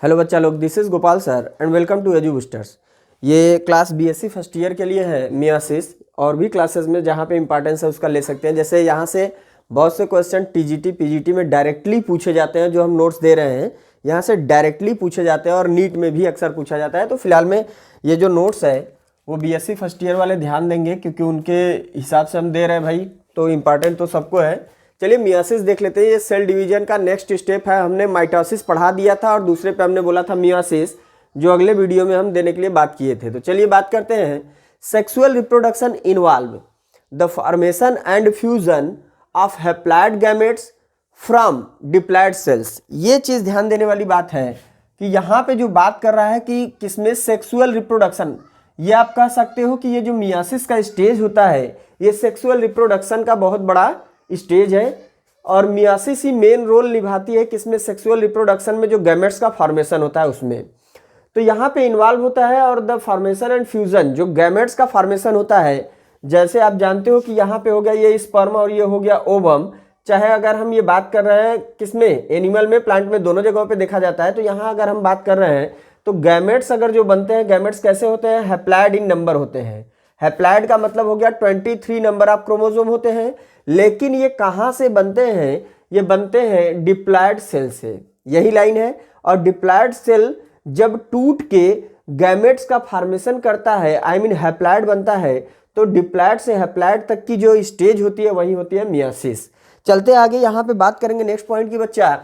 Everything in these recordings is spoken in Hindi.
हेलो बच्चा लोग, this is Gopal sir and welcome to Edu Boosters. ये क्लास बीएससी फर्स्ट ईयर के लिए है मियासिस। और भी क्लासेस में जहाँ पे इंपॉर्टेंस है उसका ले सकते हैं। जैसे यहाँ से बहुत से क्वेश्चन टीजीटी पीजीटी में डायरेक्टली पूछे जाते हैं, जो हम नोट्स दे रहे हैं यहाँ से डायरेक्टली पूछे जाते हैं और नीट में भी अक्सर पूछा जाता है। तो फिलहाल में ये जो नोट्स है वो बीएससी फर्स्ट ईयर वाले ध्यान देंगे, क्योंकि उनके हिसाब से हम दे रहे हैं भाई, तो इम्पॉर्टेंट तो सबको है। चलिए मियासिस देख लेते हैं। ये सेल डिवीजन का नेक्स्ट स्टेप है। हमने माइटोसिस पढ़ा दिया था और दूसरे पे हमने बोला था मियासिस, जो अगले वीडियो में हम देने के लिए बात किए थे। तो चलिए बात करते हैं। Sexual reproduction involve the formation and fusion of haploid gametes from diploid sales. ये चीज़ ध्यान देने वाली बात है कि यहाँ पे जो बात कर रहा है कि किसमें सेक्सुअल रिप्रोडक्शन, ये आप कह सकते हो कि ये जो मियासिस का स्टेज होता है ये सेक्सुअल रिप्रोडक्शन का बहुत बड़ा स्टेज है। और मियासिस ही मेन रोल निभाती है किसमें, सेक्सुअल रिप्रोडक्शन में, जो गैमेट्स का फॉर्मेशन होता है उसमें। तो यहाँ पे इन्वॉल्व होता है। और द फॉर्मेशन एंड फ्यूजन, जो गैमेट्स का फॉर्मेशन होता है, जैसे आप जानते हो कि यहाँ पे हो गया ये स्पर्म और ये हो गया ओवम। चाहे अगर हम ये बात कर रहे हैं किसमें, एनिमल में, प्लांट में, दोनों जगहों पे देखा जाता है। तो यहाँ अगर हम बात कर रहे हैं तो गैमेट्स अगर जो बनते हैं, गैमेट्स कैसे होते हैं, हैप्लॉइड इन नंबर होते हैं। हैप्लॉइड का मतलब हो गया 23 नंबर ऑफ क्रोमोसोम होते हैं। लेकिन ये कहाँ से बनते हैं, ये बनते हैं डिप्लॉइड सेल से। यही लाइन है। और डिप्लॉइड सेल जब टूट के गैमेट्स का फॉर्मेशन करता है, आई मीन हैप्लॉइड बनता है, तो डिप्लॉइड से हैप्लॉइड तक की जो स्टेज होती है वही होती है मियासिस। चलते आगे, यहाँ पे बात करेंगे नेक्स्ट पॉइंट की बच्चा।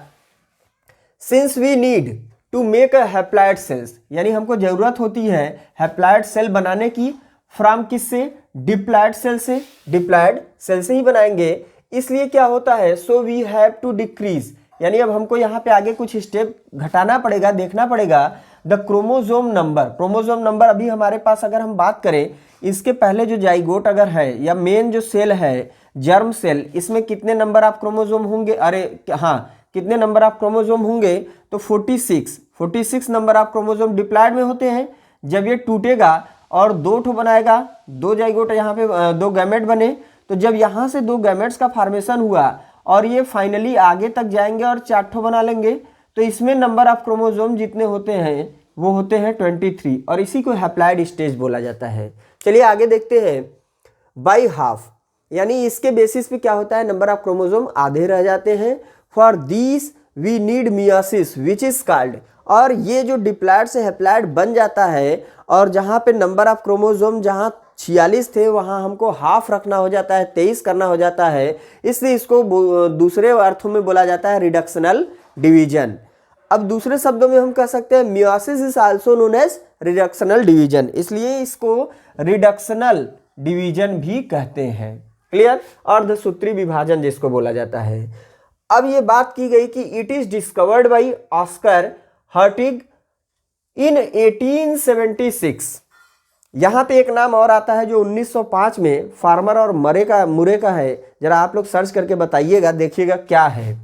Since we need to make a haploid cells, यानी हमको जरूरत होती है हैप्लॉइड सेल बनाने की। फ्रॉम किससे, डिप्लॉइड सेल से। डिप्लॉइड सेल से ही बनाएंगे। इसलिए क्या होता है, so we have to decrease, यानी अब हमको यहाँ पे आगे कुछ स्टेप घटाना पड़ेगा, देखना पड़ेगा। The chromosome number, chromosome number अभी हमारे पास अगर हम बात करें, इसके पहले जो जाइगोट अगर है या मेन जो सेल है जर्म सेल, इसमें कितने नंबर ऑफ क्रोमोसोम होंगे, अरे हाँ, कितने नंबर ऑफ क्रोमोसोम होंगे, तो 46 नंबर ऑफ क्रोमोसोम डिप्लॉइड में होते हैं। जब ये टूटेगा और दो ठो बनाएगा, दो जाइगोट यहाँ पे दो गैमेट बने, तो जब यहाँ से दो गैमेट्स का फॉर्मेशन हुआ और ये फाइनली आगे तक जाएंगे और 4 ठो बना लेंगे, तो इसमें नंबर ऑफ क्रोमोसोम जितने होते हैं वो होते हैं 23, और इसी को हैप्लॉइड स्टेज बोला जाता है। चलिए आगे देखते हैं। बाई हाफ, यानी इसके बेसिस पे क्या होता है, नंबर ऑफ क्रोमोसोम आधे रह जाते हैं। For this we need meiosis which is called, और ये जो डिप्लॉइड से हैप्लॉइड बन जाता है, और जहाँ पे नंबर ऑफ क्रोमोसोम जहाँ 46 थे वहाँ हमको हाफ रखना हो जाता है, 23 करना हो जाता है। इसलिए इसको दूसरे अर्थों में बोला जाता है रिडक्शनल डिवीजन। अब दूसरे शब्दों में हम कह सकते हैं meiosis is also known as reductional division, इसलिए इसको रिडक्शनल डिवीजन भी कहते हैं। क्लियर, अर्धसूत्री विभाजन जिसको बोला जाता है। अब ये बात की गई कि it is discovered by Oscar Hertwig in 1876। यहाँ पे एक नाम और आता है जो 1905 में फार्मर और मुरे का है। जरा आप लोग सर्च करके बताइएगा, देखिएगा क्या है।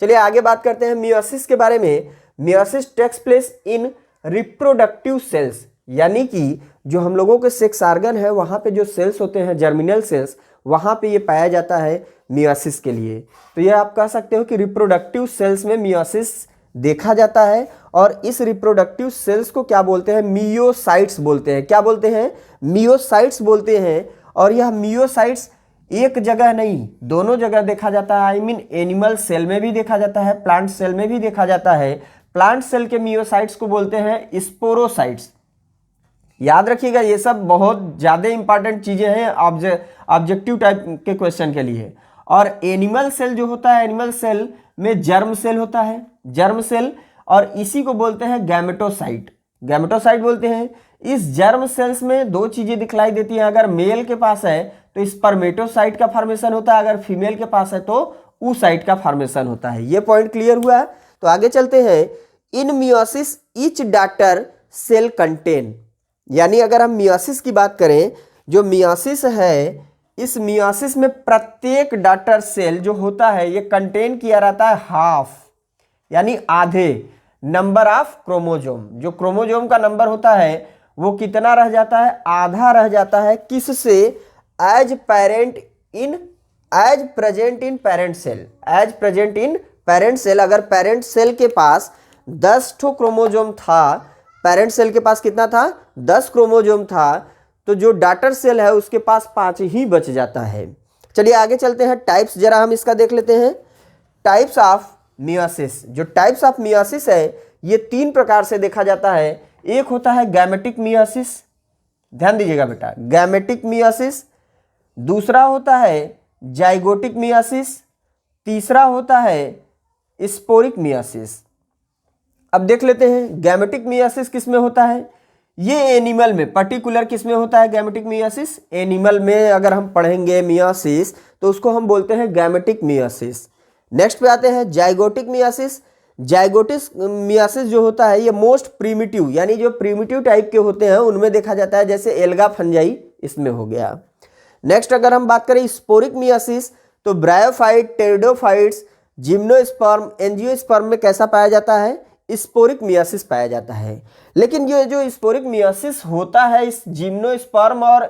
चलिए आगे बात करते हैं मियोसिस के बारे में। Meiosis takes place in reproductive cells, यानी कि जो हम लोगों के सेक्स ऑर्गन है वहाँ पे जो सेल्स होते हैं, जर्मिनल सेल्स, वहाँ पे ये पाया जाता है मियोसिस के लिए। तो ये आप कह सकते हो कि रिप्रोडक्टिव सेल्स में मियोसिस देखा जाता है। और इस रिप्रोडक्टिव सेल्स को क्या बोलते हैं, मियोसाइट्स बोलते हैं। क्या बोलते हैं, मियोसाइट्स बोलते हैं। और यह मियोसाइट्स एक जगह नहीं, दोनों जगह देखा जाता है। आई मीन एनिमल सेल में भी देखा जाता है, प्लांट सेल में भी देखा जाता है। प्लांट सेल के मियोसाइट्स को बोलते हैं स्पोरोसाइट्स। याद रखिएगा, ये सब बहुत ज़्यादा इंपॉर्टेंट चीज़ें हैं ऑब्जेक्टिव टाइप के क्वेश्चन के लिए। और एनिमल सेल जो होता है, एनिमल सेल में जर्म सेल होता है, जर्म सेल, और इसी को बोलते हैं गैमेटोसाइट। गैमेटोसाइट बोलते हैं। इस जर्म सेल्स में दो चीज़ें दिखलाई देती हैं। अगर मेल के पास है तो स्पर्मेटोसाइट का फॉर्मेशन होता है, अगर फीमेल के पास है तो oocyte का फॉर्मेशन होता है। ये पॉइंट क्लियर हुआ है। तो आगे चलते हैं। In meiosis each daughter cell contain, यानी अगर हम मियोसिस की बात करें, जो मियोसिस है, इस मियोसिस में प्रत्येक डॉटर सेल जो होता है ये कंटेन किया रहता है हाफ, यानी आधे नंबर ऑफ क्रोमोसोम। जो क्रोमोसोम का नंबर होता है वो कितना रह जाता है, आधा रह जाता है। किससे, as present in parent cell. As present in parent cell, अगर पेरेंट सेल के पास 10 ठो क्रोमोजोम था, पेरेंट सेल के पास कितना था 10 क्रोमोजोम था, तो जो डॉटर सेल है उसके पास 5 ही बच जाता है। चलिए आगे चलते हैं, टाइप्स जरा हम इसका देख लेते हैं। टाइप्स ऑफ मियोसिस, जो टाइप्स ऑफ मियोसिस है ये 3 प्रकार से देखा जाता है। एक होता है गैमेटिक मियोसिस, ध्यान दीजिएगा बेटा, गैमेटिक मियोसिस। दूसरा होता है जाइगोटिक मियोसिस। तीसरा होता है स्पोरिक मियोसिस। अब देख लेते हैं गैमेटिक मियोसिस किस में होता है। ये एनिमल में, पर्टिकुलर किस में होता है गैमेटिक मियोसिस, एनिमल में अगर हम पढ़ेंगे मियोसिस तो उसको हम बोलते हैं गैमेटिक मियोसिस। नेक्स्ट पे आते हैं जाइगोटिक मियोसिस। जाइगोटिक मियोसिस जो होता है ये मोस्ट प्रीमिटिव, यानी जो प्रीमिटिव टाइप के होते हैं उनमें देखा जाता है, जैसे एल्गा फंजाई इसमें हो गया। नेक्स्ट अगर हम बात करें स्पोरिक मियोसिस तो ब्रायोफाइट, टेरिडोफाइट्स, जिम्नोस्पर्म, एंजियोस्पर्म में कैसा पाया जाता है, स्पोरिक मियोसिस पाया जाता है। लेकिन ये जो स्पोरिक मियोसिस होता है इस जिम्नोस्पर्म और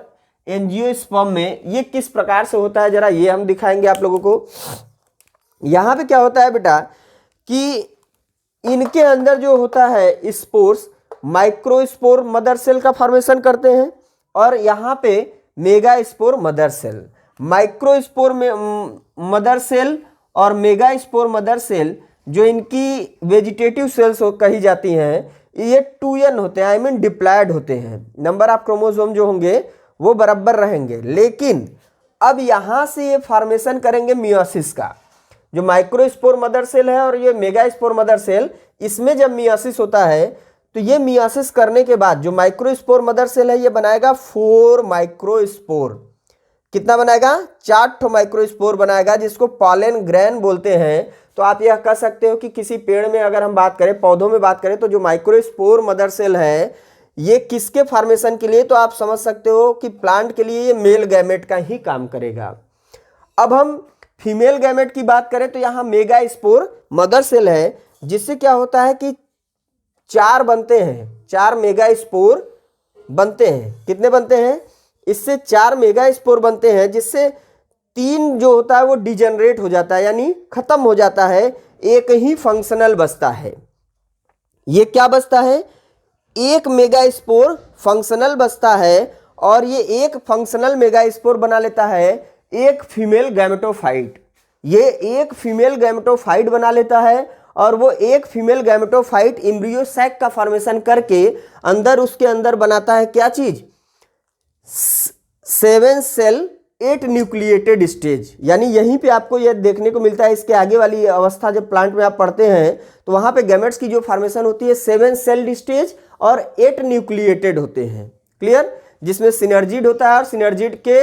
एंजियोस्पर्म में, ये किस प्रकार से होता है जरा ये हम दिखाएंगे आप लोगों को। यहाँ पे क्या होता है बेटा कि इनके अंदर जो होता है स्पोर्स, माइक्रोस्पोर मदर सेल का फॉर्मेशन करते हैं, और यहाँ पे megaspore mother cell. Microspore में मदर सेल और मेगा स्पोर मदर सेल जो इनकी वेजिटेटिव सेल्स कही जाती हैं, ये 2n होते हैं, आई मीन डिप्लॉयड होते हैं। नंबर ऑफ क्रोमोसोम जो होंगे वो बराबर रहेंगे। लेकिन अब यहाँ से ये फॉर्मेशन करेंगे मियोसिस का। जो माइक्रोस्पोर मदर सेल है और ये मेगा स्पोर मदर सेल, इसमें जब मियोसिस होता है तो ये मियोसिस करने के बाद जो माइक्रोस्पोर मदर सेल है ये बनाएगा 4 माइक्रोस्पोर। कितना बनाएगा, 4 ठो माइक्रोस्पोर बनाएगा, जिसको पॉलन ग्रेन बोलते हैं। तो आप यह कह सकते हो कि किसी पेड़ में अगर हम बात करें, पौधों में बात करें, तो जो माइक्रोस्पोर मदर सेल है ये किसके फॉर्मेशन के लिए, तो आप समझ सकते हो कि प्लांट के लिए ये मेल गैमेट का ही काम करेगा। अब हम फीमेल गैमेट की बात करें तो यहाँ मेगा स्पोर मदर सेल है, जिससे क्या होता है कि 4 बनते हैं, 4 मेगा स्पोर बनते हैं। कितने बनते हैं, इससे 4 मेगा स्पोर बनते हैं, जिससे 3 जो होता है वो डिजेनरेट हो जाता है, यानी खत्म हो जाता है, एक ही फंक्शनल बचता है। ये क्या बचता है, एक मेगा स्पोर फंक्शनल बचता है, और ये एक फंक्शनल मेगा स्पोर बना लेता है एक फीमेल गैमेटोफाइट। ये एक फीमेल गैमेटोफाइट बना लेता है, और वो एक फीमेल गैमेटोफाइट एम्ब्रियो सैक का फॉर्मेशन करके अंदर उसके अंदर बनाता है क्या चीज, 7 सेल 8 न्यूक्लिएटेड स्टेज। यानी यहीं पे आपको यह देखने को मिलता है, इसके आगे वाली अवस्था जब प्लांट में आप पढ़ते हैं तो वहां पे गैमेट्स की जो फॉर्मेशन होती है 7 सेल्ड स्टेज और 8 न्यूक्लिएटेड होते हैं। क्लियर, जिसमें सिनर्जिड होता है, और सिनर्जिड के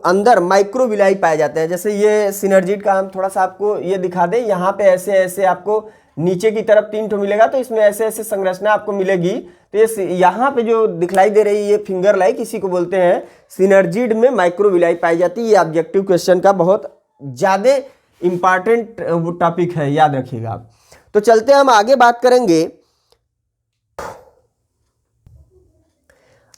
अंदर माइक्रोविलाई पाए जाते हैं। जैसे ये सिनर्जिड का हम थोड़ा सा आपको ये दिखा दें, यहाँ पे ऐसे ऐसे आपको नीचे की तरफ 3 ठो मिलेगा, तो इसमें ऐसे ऐसे संरचना आपको मिलेगी। तो ये यहाँ पे जो दिखलाई दे रही है ये फिंगर लाइक, इसी को बोलते हैं सिनर्जिड में माइक्रोविलाई पाई जाती है। ये ऑब्जेक्टिव क्वेश्चन का बहुत ज़्यादा इंपॉर्टेंट टॉपिक है, याद रखिएगा आप। तो चलते हम आगे बात करेंगे।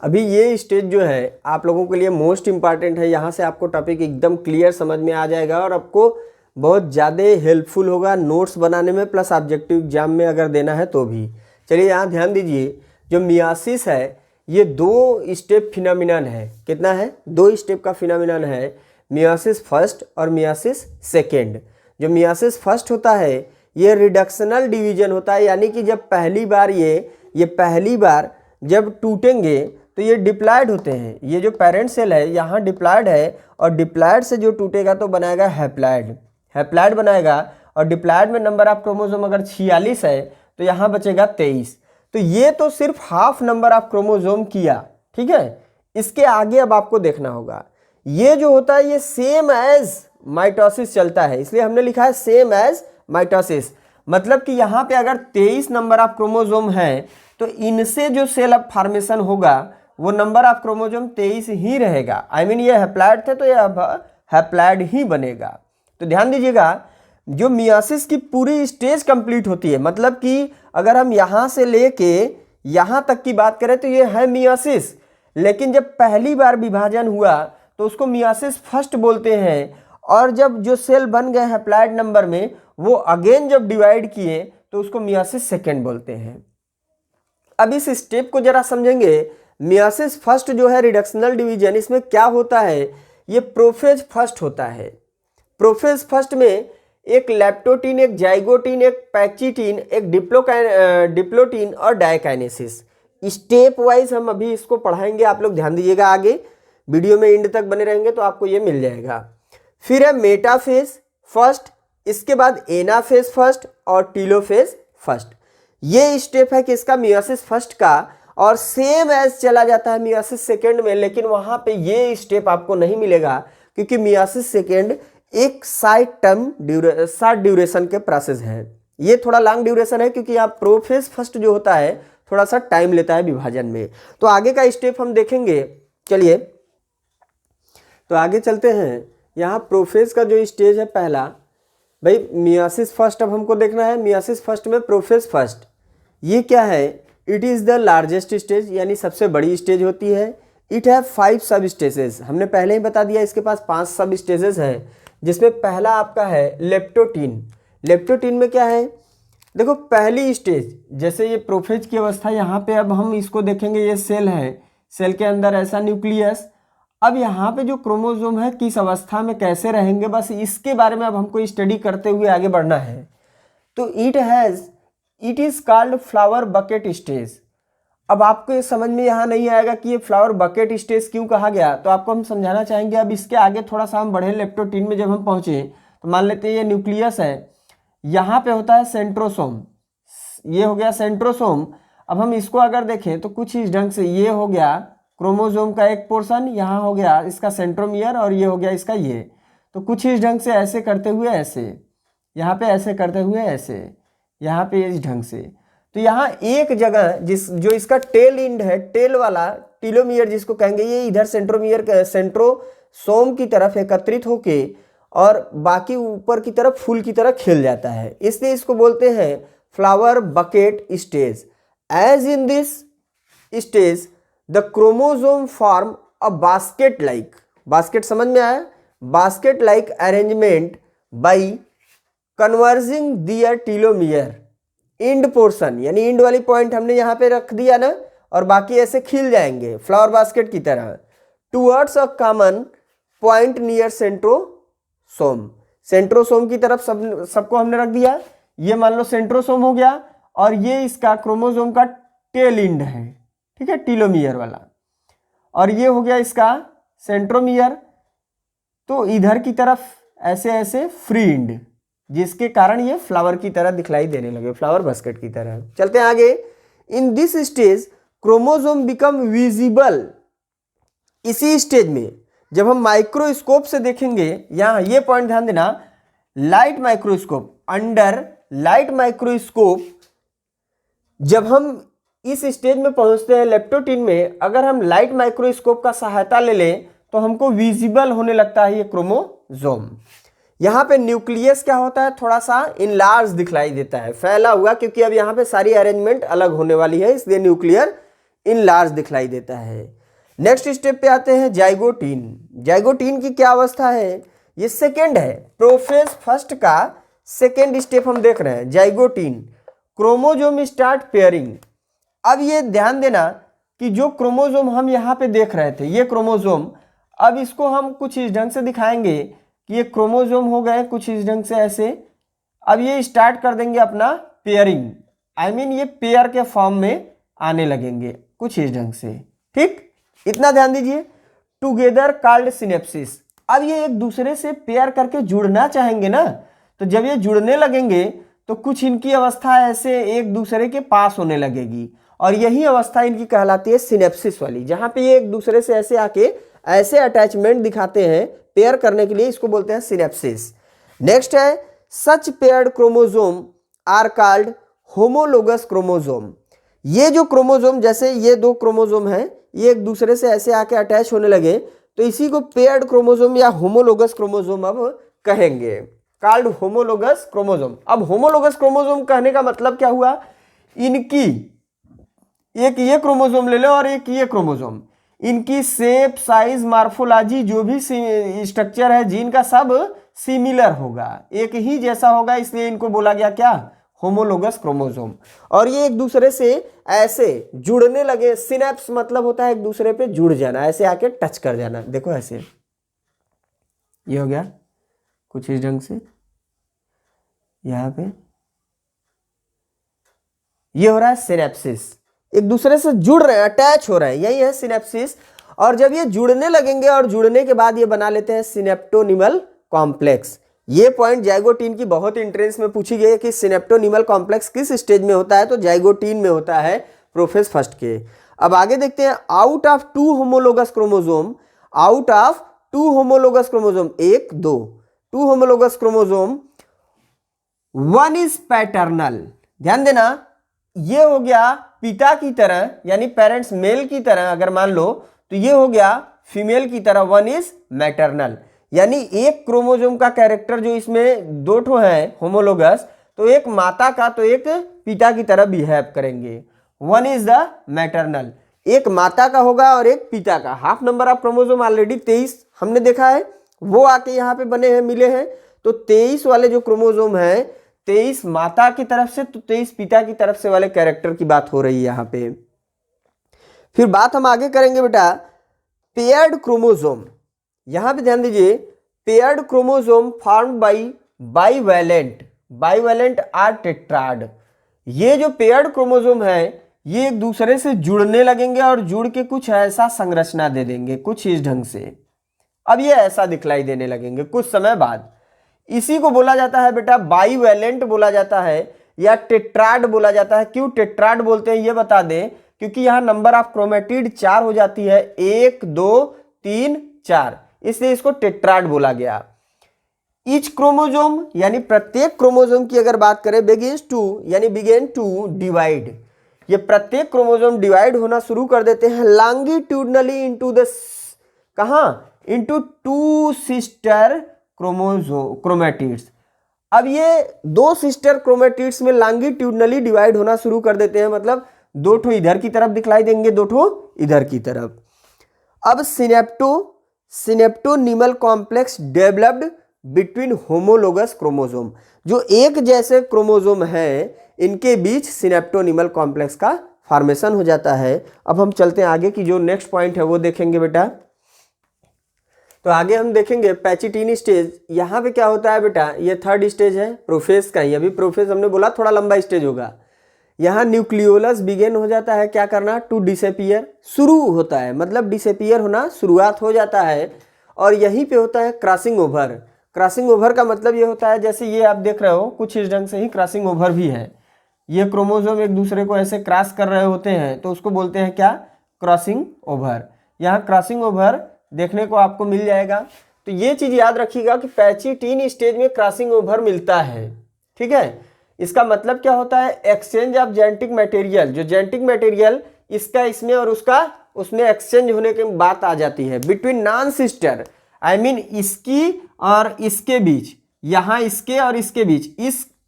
अभी ये स्टेज जो है आप लोगों के लिए मोस्ट इंपॉर्टेंट है, यहाँ से आपको टॉपिक एकदम क्लियर समझ में आ जाएगा और आपको बहुत ज़्यादा हेल्पफुल होगा नोट्स बनाने में, प्लस ऑब्जेक्टिव एग्जाम में अगर देना है तो भी। चलिए यहाँ ध्यान दीजिए, जो मियोसिस है ये 2 स्टेप फिनोमिनन है। कितना है, 2 स्टेप का फिनोमिनन है, मियोसिस फर्स्ट और मियोसिस सेकेंड। जो मियोसिस फर्स्ट होता है ये रिडक्शनल डिवीजन होता है, यानी कि जब पहली बार ये पहली बार जब टूटेंगे तो ये डिप्लॉयड होते हैं। ये जो पेरेंट सेल है यहाँ डिप्लॉयड है, और डिप्लॉयड से जो टूटेगा तो बनाएगा हैप्लॉयड, हैप्लॉयड बनाएगा। और डिप्लॉयड में नंबर ऑफ क्रोमोसोम अगर 46 है तो यहाँ बचेगा 23। तो ये तो सिर्फ हाफ नंबर ऑफ क्रोमोसोम किया, ठीक है। इसके आगे अब आपको देखना होगा, ये जो होता है ये सेम एज माइटोसिस चलता है, इसलिए हमने लिखा है सेम एज माइटोसिस। मतलब कि यहाँ पे अगर 23 नंबर ऑफ क्रोमोसोम है तो इनसे जो सेल अब फॉर्मेशन होगा वो नंबर ऑफ क्रोमोसोम 23 ही रहेगा। आई मीन ये हैप्लॉयड थे तो ये अब हैप्लॉयड ही बनेगा। तो ध्यान दीजिएगा, जो मियोसिस की पूरी स्टेज कंप्लीट होती है, मतलब कि अगर हम यहाँ से लेके यहाँ तक की बात करें तो ये है मियोसिस, लेकिन जब पहली बार विभाजन हुआ तो उसको मियोसिस फर्स्ट बोलते हैं। और जब जो सेल बन गए हैप्लॉयड नंबर में वो अगेन जब डिवाइड किए तो उसको मियोसिस सेकेंड बोलते हैं। अब इस स्टेप को जरा समझेंगे। मियोसिस फर्स्ट जो है रिडक्शनल डिवीजन, इसमें क्या होता है, ये प्रोफेज फर्स्ट होता है। प्रोफेज फर्स्ट में एक लैप्टोटीन, एक जाइगोटीन, एक पैक्सीटीन, एक डिप्लोटीन और डायकाइनेसिस। स्टेप वाइज हम अभी इसको पढ़ाएंगे, आप लोग ध्यान दीजिएगा, आगे वीडियो में एंड तक बने रहेंगे तो आपको ये मिल जाएगा। फिर है मेटाफेज फर्स्ट, इसके बाद एनाफेज फर्स्ट और टीलोफेज फर्स्ट। ये स्टेप है किसका, मियोसिस फर्स्ट का, और सेम एज चला जाता है मियोसिस सेकेंड में, लेकिन वहां पे ये स्टेप आपको नहीं मिलेगा क्योंकि मियोसिस सेकेंड एक शॉर्ट ड्यूरेशन के प्रोसेस है। ये थोड़ा लॉन्ग ड्यूरेशन है क्योंकि यहाँ प्रोफेज फर्स्ट जो होता है थोड़ा सा टाइम लेता है विभाजन में। तो आगे का स्टेप हम देखेंगे। चलिए तो आगे चलते हैं। यहाँ प्रोफेज का जो स्टेज है पहला, भाई मियोसिस फर्स्ट अब हमको देखना है। मियोसिस फर्स्ट में प्रोफेज फर्स्ट ये क्या है, it is the largest stage, यानी सबसे बड़ी स्टेज होती है। इट हैव 5 सब स्टेजेस, हमने पहले ही बता दिया इसके पास 5 सब स्टेजेस हैं, जिसमें पहला आपका है लेप्टोटीन। लेप्टोटीन में क्या है, देखो पहली स्टेज, जैसे ये प्रोफेज की अवस्था, यहाँ पे अब हम इसको देखेंगे, ये सेल है, सेल के अंदर ऐसा न्यूक्लियस। अब यहाँ पे जो क्रोमोसोम है किस अवस्था में कैसे रहेंगे, बस इसके बारे में अब हमको स्टडी करते हुए आगे बढ़ना है। तो it is called flower bucket stage. अब आपको ये समझ में यहाँ नहीं आएगा कि ये फ्लावर बकेट स्टेज क्यों कहा गया, तो आपको हम समझाना चाहेंगे। अब इसके आगे थोड़ा सा हम बढ़े, लेप्टोटीन में जब हम पहुँचे तो मान लेते हैं ये न्यूक्लियस है, यहाँ पे होता है सेंट्रोसोम, ये हो गया सेंट्रोसोम। अब हम इसको अगर देखें तो कुछ इस ढंग से, ये हो गया क्रोमोसोम का एक पोर्शन, यहाँ हो गया इसका सेंट्रोमियर और ये हो गया इसका ये। तो कुछ इस ढंग से ऐसे करते हुए ऐसे, यहाँ पे ऐसे करते हुए ऐसे, यहाँ पे इस ढंग से। तो यहाँ एक जगह जो इसका टेल एंड है, टेल वाला टीलोमियर जिसको कहेंगे, ये इधर सेंट्रोसोम की तरफ एकत्रित होके और बाकी ऊपर की तरफ फूल की तरह खिल जाता है, इसलिए इसको बोलते हैं flower bucket stage. As in this stage the chromosome form a basket like, basket समझ में आया, basket like arrangement by converging their telomere end portion, यानी इंड वाली पॉइंट हमने यहाँ पे रख दिया ना, और बाकी ऐसे खिल जाएंगे फ्लावर बास्केट की तरह, towards a common point near centrosome. Centrosome की तरफ सबको हमने रख दिया, ये मान लो सेंट्रोसोम हो गया, और ये इसका क्रोमोसोम का टेल एंड है, ठीक है, टीलोमियर वाला, और ये हो गया इसका सेंट्रोमियर। तो इधर की तरफ ऐसे ऐसे फ्री एंड, जिसके कारण ये फ्लावर की तरह दिखलाई देने लगे, फ्लावर बास्केट की तरह। चलते हैं आगे। इन this stage chromosome become visible. इसी स्टेज में जब हम माइक्रोस्कोप से देखेंगे, यहाँ ये पॉइंट ध्यान देना, light microscope, under light microscope जब हम इस स्टेज में पहुंचते हैं लेप्टोटीन में, अगर हम लाइट माइक्रोस्कोप का सहायता ले लें तो हमको विजिबल होने लगता है ये क्रोमोसोम। यहाँ पे न्यूक्लियस क्या होता है, थोड़ा सा इनलार्ज दिखलाई देता है, फैला हुआ, क्योंकि अब यहाँ पे सारी अरेंजमेंट अलग होने वाली है, इसलिए न्यूक्लियर इनलार्ज दिखलाई देता है। नेक्स्ट स्टेप पे आते हैं जाइगोटीन। जाइगोटीन की क्या अवस्था है, ये सेकेंड है, प्रोफेज फर्स्ट का सेकेंड स्टेप हम देख रहे हैं, जाइगोटीन। Chromosome start pairing. अब ये ध्यान देना कि जो क्रोमोसोम हम यहाँ पे देख रहे थे, ये क्रोमोसोम, अब इसको हम कुछ इस ढंग से दिखाएंगे कि ये क्रोमोसोम हो गए कुछ इस ढंग से ऐसे। अब ये स्टार्ट कर देंगे अपना पेयरिंग, आई मीन ये पेयर के फॉर्म में आने लगेंगे कुछ इस ढंग से, ठीक, इतना ध्यान दीजिए। Together called synapses. अब ये एक दूसरे से पेयर करके जुड़ना चाहेंगे ना, तो जब ये जुड़ने लगेंगे तो कुछ इनकी अवस्था ऐसे एक दूसरे के पास होने लगेगी, और यही अवस्था इनकी कहलाती है सिनेप्सिस वाली, जहां पे ये एक दूसरे से ऐसे आके ऐसे अटैचमेंट दिखाते हैं पेयर करने के लिए, इसको बोलते हैं सिनेप्सिस। नेक्स्ट है such paired chromosome are called homologous chromosome. ये जो क्रोमोसोम, जैसे ये दो क्रोमोसोम हैं, ये एक दूसरे से ऐसे आके अटैच होने लगे, तो इसी को पेयर्ड क्रोमोसोम या होमोलोगस क्रोमोसोम अब कहेंगे, कॉल्ड होमोलोगस क्रोमोसोम। अब होमोलोगस क्रोमोसोम कहने का मतलब क्या हुआ, इनकी एक ये क्रोमोसोम ले लो और एक ये क्रोमोसोम, इनकी शेप, साइज, मार्फोलॉजी, जो भी स्ट्रक्चर है जीन का, सब सिमिलर होगा, एक ही जैसा होगा, इसलिए इनको बोला गया क्या, होमोलोगस क्रोमोसोम, और ये एक दूसरे से ऐसे जुड़ने लगे। सिनेप्स मतलब होता है एक दूसरे पे जुड़ जाना, ऐसे आके टच कर जाना। देखो ऐसे, ये हो गया कुछ इस ढंग से, यहाँ पे ये हो रहा है सिनेप्सिस, एक दूसरे से जुड़ रहे हैं, अटैच हो रहे हैं, यही है सिनेप्सिस। और जब ये जुड़ने लगेंगे और जुड़ने के बाद ये बना लेते हैं सिनेप्टोनिमल कॉम्प्लेक्स। ये पॉइंट जाइगोटीन की बहुत इंट्रेंस में पूछी गई है कि सिनेप्टोनिमल कॉम्प्लेक्स किस स्टेज में होता है, तो जाइगोटीन में होता है, प्रोफेज फर्स्ट के। अब आगे देखते हैं, out of 2 homologous chromosome, out of 2 homologous chromosome, 1 2 2 homologous chromosome, 1 is paternal. ध्यान देना, ये हो गया पिता की तरह, यानी पेरेंट्स मेल की तरह अगर मान लो, तो ये हो गया फीमेल की तरह 1 इज मैटरनल। यानी एक क्रोमोसोम का कैरेक्टर जो इसमें 2 ठो है होमोलोगस, तो एक माता का तो एक पिता की तरह बिहेव करेंगे। 1 इज द मैटरनल, एक माता का होगा और एक पिता का। Half number of chromosome already 23 हमने देखा है, वो आके यहाँ पे बने हैं, मिले हैं। तो 23 वाले जो क्रोमोसोम है, 23 माता की तरफ से तो 23 पिता की तरफ से वाले कैरेक्टर की बात हो रही है यहाँ पे। फिर बात हम आगे करेंगे बेटा पेयर्ड क्रोमोसोम। यहां पे ध्यान दीजिए, paired chromosome formed by bivalent or tetrad. ये जो पेयर्ड क्रोमोसोम है, ये एक दूसरे से जुड़ने लगेंगे और जुड़ के कुछ ऐसा संरचना दे देंगे, कुछ इस ढंग से। अब ये ऐसा दिखलाई देने लगेंगे कुछ समय बाद। इसी को बोला जाता है बेटा बाइवैलेंट बोला जाता है या टेट्राड बोला जाता है। क्यों टेट्राड बोलते हैं ये बता दें, क्योंकि यहां नंबर ऑफ क्रोमेटिड 4 हो जाती है, 1 2 3 4, इसलिए इसको टेट्राड बोला गया। ईच क्रोमोसोम यानी प्रत्येक क्रोमोसोम की अगर बात करें, बिगेन टू डिवाइड, ये प्रत्येक क्रोमोसोम डिवाइड होना शुरू कर देते हैं लॉन्गिट्यूडनली इनटू द कहां, इनटू 2 सिस्टर क्रोमेटिड्स। अब ये 2 सिस्टर क्रोमेटिड्स में लॉन्गिट्यूडनली डिवाइड होना शुरू कर देते हैं, मतलब 2 ठो इधर की तरफ दिखलाई देंगे, 2 ठो इधर की तरफ। अब synaptonemal complex developed between homologous chromosome, जो एक जैसे क्रोमोसोम है इनके बीच सिनेप्टोनिमल कॉम्प्लेक्स का फॉर्मेशन हो जाता है। अब हम चलते हैं आगे की जो नेक्स्ट पॉइंट है वो देखेंगे बेटा। तो आगे हम देखेंगे पैचिटिनी स्टेज। यहाँ पे क्या होता है बेटा, ये 3rd स्टेज है प्रोफेज का ही। अभी प्रोफेज हमने बोला थोड़ा लंबा स्टेज होगा। यहाँ न्यूक्लियोलस बिगेन हो जाता है, क्या करना, टू डिसअपीयर, शुरू होता है, मतलब डिसअपीयर होना शुरुआत हो जाता है। और यहीं पे होता है क्रॉसिंग ओवर। क्रॉसिंग ओवर का मतलब ये होता है, जैसे ये आप देख रहे हो कुछ इस ढंग से ही क्रॉसिंग ओवर भी है। ये क्रोमोसोम एक दूसरे को ऐसे क्रॉस कर रहे होते हैं, तो उसको बोलते हैं क्या, क्रॉसिंग ओवर। यहाँ क्रॉसिंग ओवर देखने को आपको मिल जाएगा। तो ये चीज याद रखिएगा कि पैचिटिनी स्टेज में क्रॉसिंग ओवर मिलता है, ठीक है। इसका मतलब क्या होता है, एक्सचेंज ऑफ जेनेटिक मटेरियल, जो जेनेटिक मटेरियल इसका इसमें और उसका उसमें एक्सचेंज होने की बात आ जाती है between non sister, I mean इसकी और इसके बीच, यहाँ इसके और इसके बीच,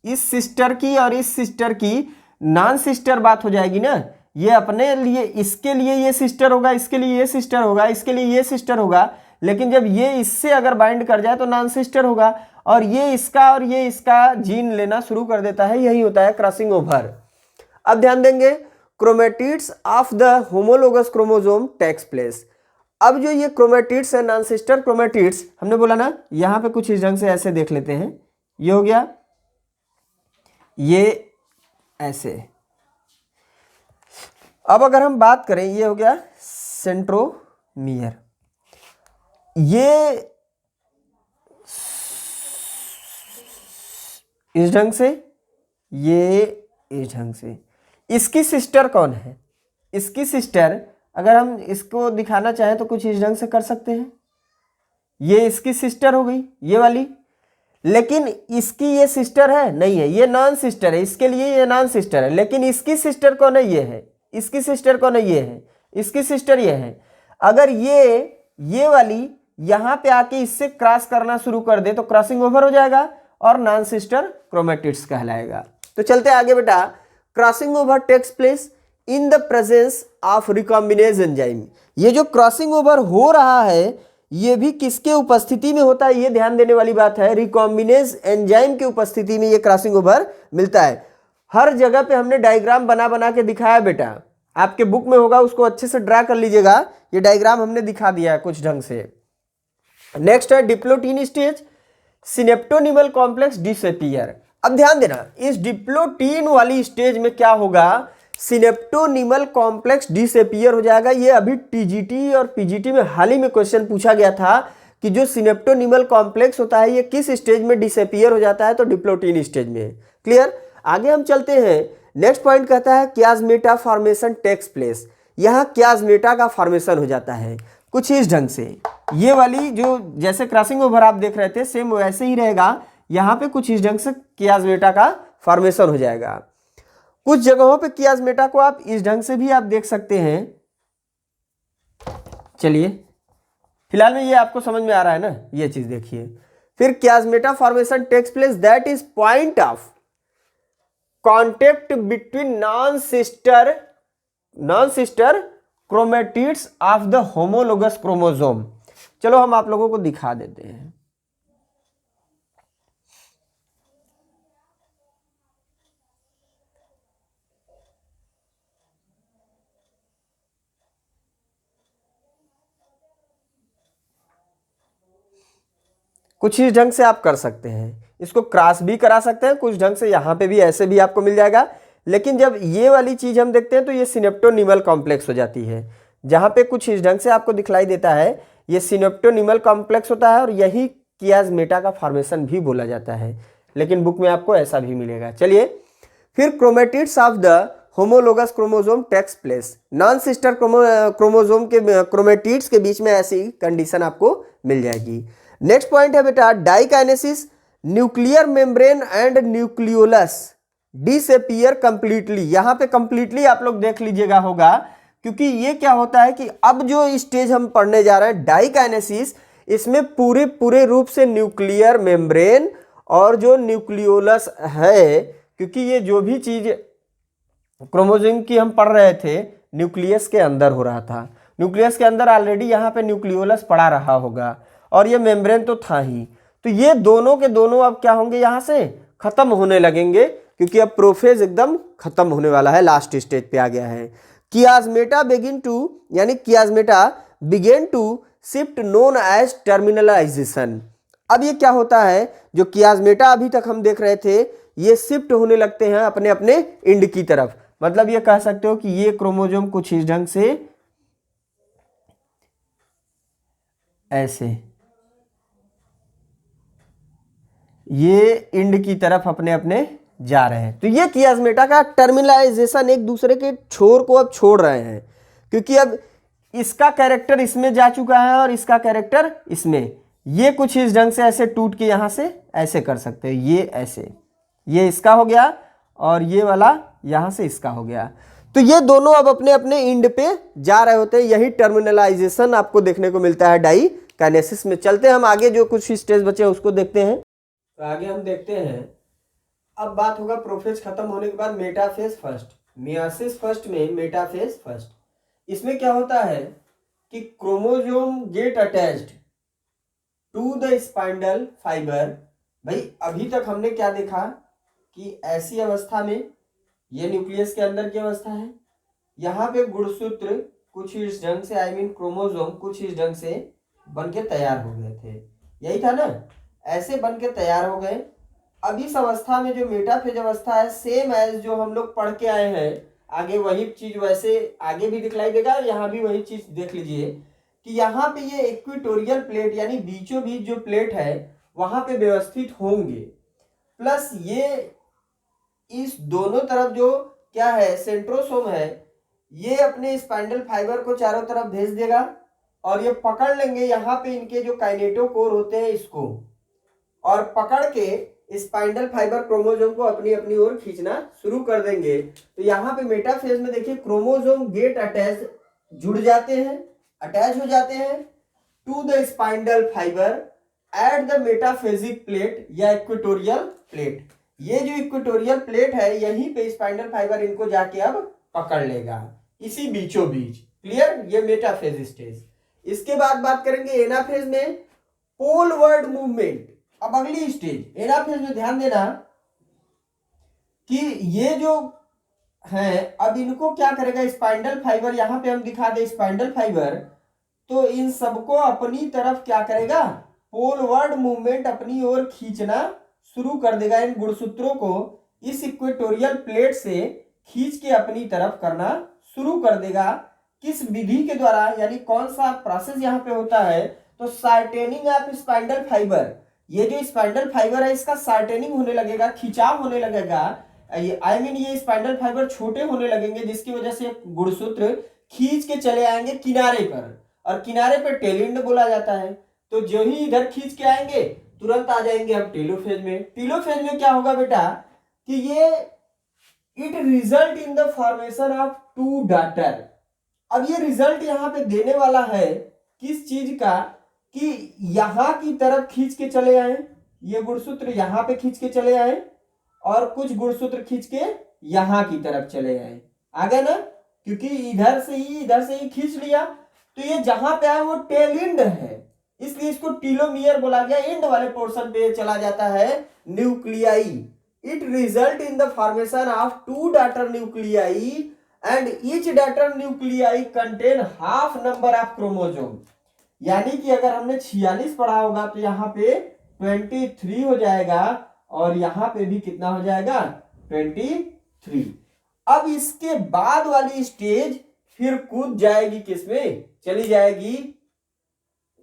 इस सिस्टर की और इस सिस्टर की नॉन सिस्टर बात हो जाएगी ना। ये अपने लिए, इसके लिए ये सिस्टर होगा, इसके लिए ये सिस्टर होगा, इसके लिए ये सिस्टर होगा, लेकिन जब ये इससे अगर बाइंड कर जाए तो नॉन सिस्टर होगा, और ये इसका और ये इसका जीन लेना शुरू कर देता है, यही होता है क्रॉसिंग ओवर। अब ध्यान देंगे, chromatids of the homologous chromosome takes place. अब जो ये क्रोमेटिड्स है, नॉन सिस्टर क्रोमेटिड्स, हमने बोला ना, यहां पे कुछ इस ढंग से ऐसे देख लेते हैं, ये हो गया, ये ऐसे। अब अगर हम बात करें, ये हो गया सेंट्रोमियर, ये इस ढंग से, ये इस ढंग से। इसकी सिस्टर कौन है, इसकी सिस्टर अगर हम इसको दिखाना चाहें तो कुछ इस ढंग से कर सकते हैं। ये इसकी सिस्टर हो गई, ये वाली, लेकिन इसकी ये सिस्टर है नहीं है, ये नॉन सिस्टर है, इसके लिए ये नॉन सिस्टर है। लेकिन इसकी सिस्टर कौन है, ये है। इसकी सिस्टर कौन है, ये है। इसकी सिस्टर ये है। अगर ये वाली यहां पे आके इससे क्रॉस करना शुरू कर दे तो क्रॉसिंग ओवर हो जाएगा और नॉन सिस्टर क्रोमेटिड्स कहलाएगा। तो चलते आगे बेटा, crossing over takes place in the presence of recombinase enzyme. ये जो क्रॉसिंग ओवर हो रहा है ये भी किसके उपस्थिति में होता है, ये ध्यान देने वाली बात है। रिकॉम्बिनेज एंजाइम की उपस्थिति में ये क्रॉसिंग ओवर मिलता है। हर जगह पे हमने डायग्राम बना बना के दिखाया बेटा, आपके बुक में होगा, उसको अच्छे से ड्रा कर लीजिएगा। ये डायग्राम हमने दिखा दिया है कुछ ढंग से। नेक्स्ट है diplotene stage, synaptonemal complex disappear. अब ध्यान देना, इस डिप्लोटीन वाली स्टेज में क्या होगा, सिनेप्टोनिमल कॉम्प्लेक्स डिसअपियर हो जाएगा। ये अभी टीजीटी और पीजीटी में हाल ही में क्वेश्चन पूछा गया था कि जो सिनेप्टोनिमल कॉम्प्लेक्स होता है ये किस स्टेज में डिसअपियर हो जाता है, तो डिप्लोटीन स्टेज में। क्लियर। आगे हम चलते हैं। नेक्स्ट पॉइंट कहता है कियास्मेटा फॉर्मेशन टेक्स प्लेस। यहाँ कियास्मेटा का फॉर्मेशन हो जाता है कुछ इस ढंग से। ये वाली जो जैसे क्रॉसिंग ओवर आप देख रहे थे सेम वैसे ही रहेगा, यहाँ पे कुछ इस ढंग से कियास्मेटा का फॉर्मेशन हो जाएगा। कुछ जगहों पे कियास्मेटा को आप इस ढंग से भी आप देख सकते हैं। चलिए फिलहाल में ये आपको समझ में आ रहा है ना, ये चीज देखिए। फिर chiasmata formation takes place that is point of contact between non sister chromatids of the homologous chromosome. चलो हम आप लोगों को दिखा देते हैं। कुछ इस ढंग से आप कर सकते हैं, इसको क्रॉस भी करा सकते हैं कुछ ढंग से, यहाँ पे भी ऐसे भी आपको मिल जाएगा। लेकिन जब ये वाली चीज हम देखते हैं तो ये सिनेप्टोनिमल कॉम्प्लेक्स हो जाती है। जहाँ पे कुछ इस ढंग से आपको दिखलाई देता है ये सिनेप्टोनिमल कॉम्प्लेक्स होता है और यही कियास्मेटा का फॉर्मेशन भी बोला जाता है, लेकिन बुक में आपको ऐसा भी मिलेगा। चलिए फिर chromatids of the homologous chromosome takes place. Non sister chromosome के क्रोमेटिड्स के बीच में ऐसी कंडीशन आपको मिल जाएगी। नेक्स्ट पॉइंट है बेटा diakinesis, nuclear membrane and nucleolus disappear completely. यहाँ पे कंप्लीटली आप लोग देख लीजिएगा होगा, क्योंकि ये क्या होता है कि अब जो स्टेज हम पढ़ने जा रहे हैं डाइकाइनेसिस, इसमें पूरे पूरे रूप से न्यूक्लियर मेम्ब्रेन और जो न्यूक्लियोलस है, क्योंकि ये जो भी चीज क्रोमोसोम की हम पढ़ रहे थे न्यूक्लियस के अंदर हो रहा था। न्यूक्लियस के अंदर ऑलरेडी यहाँ पे न्यूक्लियोलस पड़ा रहा होगा और ये मेम्ब्रेन तो था ही। तो ये दोनों के दोनों अब क्या होंगे, यहाँ से खत्म होने लगेंगे, क्योंकि अब प्रोफेज एकदम खत्म होने वाला है, लास्ट स्टेज पे आ गया है। Chiasmata begin to shift known as terminalization. अब ये क्या होता है, जो कियास्मेटा अभी तक हम देख रहे थे ये शिफ्ट होने लगते हैं अपने अपने एंड की तरफ। मतलब ये कह सकते हो कि ये क्रोमोसोम कुछ इस ढंग से ऐसे ये एंड की तरफ अपने अपने जा रहे हैं। तो ये कियास्मेटा का टर्मिनलाइजेशन, एक दूसरे के छोर को अब छोड़ रहे हैं, क्योंकि अब इसका कैरेक्टर इसमें जा चुका है और इसका कैरेक्टर इसमें। ये कुछ इस ढंग से ऐसे टूट के यहां से ऐसे कर सकते हैं, ये ऐसे, ये इसका हो गया और ये वाला यहां से इसका हो गया। तो ये दोनों अब अपने अपने एंड पे जा रहे होते हैं। यही टर्मिनलाइजेशन आपको देखने को मिलता है डाइकाइनेसिस में। चलते हैं हम आगे, जो कुछ स्टेज बचे हैं उसको देखते हैं। तो आगे हम देखते हैं, अब बात होगा प्रोफेज खत्म होने के बाद मेटाफेज फर्स्ट, मियोसिस फर्स्ट में मेटाफेज फर्स्ट। इसमें क्या होता है कि chromosome get attached to the spindle fibre. भाई अभी तक हमने क्या देखा कि ऐसी अवस्था में ये न्यूक्लियस के अंदर की अवस्था है, यहाँ पे गुणसूत्र कुछ इस ढंग से, आई मीन क्रोमोसोम कुछ इस ढंग से बन के तैयार हो गए थे, यही था ना, ऐसे बन के तैयार हो गए। अब इस अवस्था में जो मेटाफेज अवस्था है, सेम एज जो हम लोग पढ़ के आए हैं, आगे वही चीज वैसे आगे भी दिखलाई देगा, यहाँ भी वही चीज देख लीजिए कि यहाँ पे ये इक्वेटोरियल प्लेट यानी बीचों बीच जो प्लेट है वहां पे व्यवस्थित होंगे, प्लस ये इस दोनों तरफ जो क्या है सेंट्रोसोम है, ये अपने स्पाइंडल फाइबर को चारों तरफ भेज देगा और ये पकड़ लेंगे यहाँ पे इनके जो काइनेटोकोर होते हैं इसको, और पकड़ के स्पाइंडल फाइबर क्रोमोसोम को अपनी अपनी ओर खींचना शुरू कर देंगे। तो यहाँ पे मेटाफेज में देखिए क्रोमोसोम गेट अटैच जुड़ जाते हैं, अटैच हो जाते हैं to the spindle fibre at the metaphasic plate या इक्वेटोरियल प्लेट। ये जो इक्वेटोरियल प्लेट है यहीं पे स्पाइंडल फाइबर इनको जाके अब पकड़ लेगा इसी बीचों बीच। क्लियर, ये मेटाफेज स्टेज। इसके बाद बात करेंगे एनाफेज में पोलवर्ड मूवमेंट। अब अगली स्टेज एनाफेज में ध्यान देना, कि ये जो है, अब इनको क्या करेगा, स्पाइंडल फाइबर, यहां पे हम दिखा दे स्पाइंडल फाइबर, तो इन सबको अपनी तरफ क्या करेगा, पोलवर्ड मूवमेंट अपनी ओर खींचना शुरू कर देगा। इन गुणसूत्रों को इस इक्वेटोरियल प्लेट से खींच के अपनी तरफ करना शुरू कर देगा। किस विधि के द्वारा, यानी कौन सा प्रोसेस यहाँ पे होता है, तो शार्टेनिंग ऑफ स्पाइंडल फाइबर। ये जो स्पाइंडल फाइबर है इसका शार्टेनिंग होने लगेगा, खिंचाव होने लगेगा। आई मीन ये स्पाइंडल फाइबर छोटे होने लगेंगे, जिसकी वजह से गुणसूत्र खींच के चले आएंगे किनारे पर, और किनारे पर टेलिंड बोला जाता है। तो जो ही इधर खींच के आएंगे तुरंत आ जाएंगे अब टेलोफेज में। टेलोफेज में क्या होगा बेटा कि ये it result in the formation of two daughter. अब ये रिजल्ट यहाँ पे देने वाला है किस चीज का, कि यहां की तरफ खींच के चले आए, ये गुणसूत्र यहां पे खींच के चले आए, और कुछ गुणसूत्र खींच के यहां की तरफ चले आए। आ गए ना, क्योंकि इधर से ही खींच लिया, तो ये जहां पे आए वो टेल एंड है, इसलिए इसको टीलोमियर बोला गया। एंड वाले पोर्शन पे चला जाता है nuclei. It result in the formation of two daughter nuclei and each daughter nuclei contain half number of chromosome. यानी कि अगर हमने 46 पढ़ा होगा तो यहाँ पे 23 हो जाएगा, और यहां पे भी कितना हो जाएगा, 23। अब इसके बाद वाली स्टेज फिर कूद जाएगी किसमें, चली जाएगी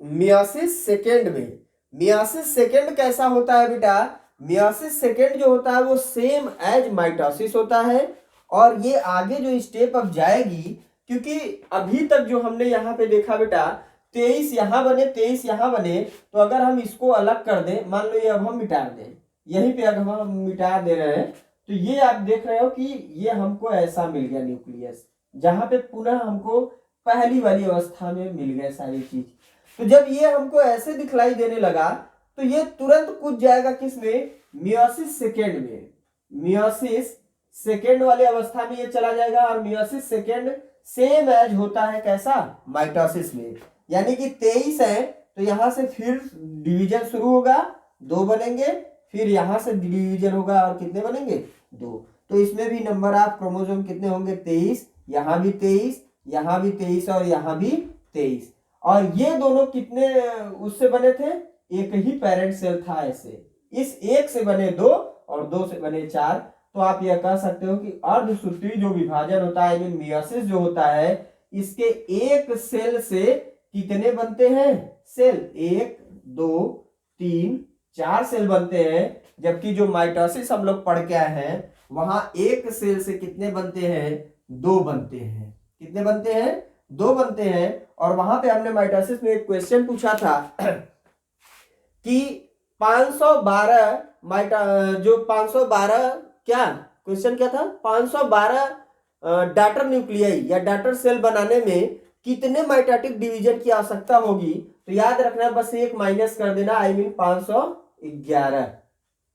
मियोसिस सेकेंड में। मियोसिस सेकेंड कैसा होता है बेटा, मियोसिस सेकेंड जो होता है वो सेम एज माइटोसिस होता है, और ये आगे जो स्टेप अब जाएगी, क्योंकि अभी तक जो हमने यहाँ पे देखा बेटा 23 यहां बने 23 यहां बने, तो अगर हम इसको अलग कर दें, मान लो ये अब हम मिटा दें, यहीं पे अगर हम मिटा दे रहे हैं, तो ये आप देख रहे हो कि ये हमको ऐसा मिल गया न्यूक्लियस, जहां पे पुनः हमको पहली वाली अवस्था में मिल गए सारी चीज। तो जब ये हमको ऐसे दिखलाई देने लगा तो ये तुरंत कूद जाएगा किसमें, मियोसिस सेकेंड में। मियोसिस सेकेंड वाली अवस्था में ये चला जाएगा, और मियोसिस सेकेंड सेम एज होता है कैसा, माइटोसिस में। यानी कि 23 है तो यहां से फिर डिवीजन शुरू होगा, 2 बनेंगे, फिर यहां से डिवीजन होगा और कितने बनेंगे, 2। तो इसमें भी नंबर ऑफ क्रोमोसोम कितने होंगे, 23, यहां भी 23, यहां भी 23 और यहां भी 23। और ये दोनों कितने उससे बने थे, एक ही पेरेंट सेल था ऐसे, इस एक से बने 2 और 2 से बने 4। तो आप यह कह सकते हो कि अर्धसूत्री जो विभाजन होता है, मियोसिस जो होता है, इसके एक सेल से कितने बनते हैं सेल, 1 2 3 4 सेल बनते हैं। जबकि जो माइटोसिस हम लोग पढ़ के आए हैं वहां एक सेल से कितने बनते हैं, 2 बनते हैं। कितने बनते हैं, 2 बनते हैं। और वहां पे हमने माइटोसिस में एक क्वेश्चन पूछा था कि 512 जो 512 क्या क्वेश्चन क्या था, 512 डॉटर न्यूक्लियाई या डॉटर सेल बनाने में कितने माइटोटिक डिवीजन की आवश्यकता होगी। तो याद रखना, बस एक माइनस कर देना, आई मीन 511।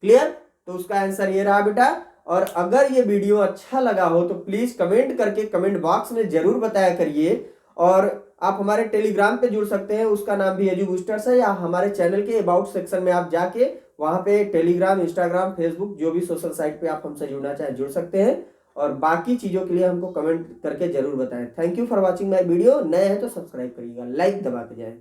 क्लियर, तो उसका आंसर ये रहा बेटा। और अगर ये वीडियो अच्छा लगा हो तो प्लीज कमेंट करके कमेंट बॉक्स में जरूर बताया करिए। और आप हमारे टेलीग्राम पे जुड़ सकते हैं, उसका नाम भी एजू बूस्टर्स है, या हमारे चैनल के अबाउट सेक्शन में आप जाके वहां पे टेलीग्राम, इंस्टाग्राम, फेसबुक, जो भी सोशल साइट पे आप हमसे जुड़ना चाहें जुड़ सकते हैं। और बाकी चीजों के लिए हमको कमेंट करके जरूर बताएं। Thank you for watching my video. नए हैं तो सब्सक्राइब करिएगा, लाइक दबा के जाए।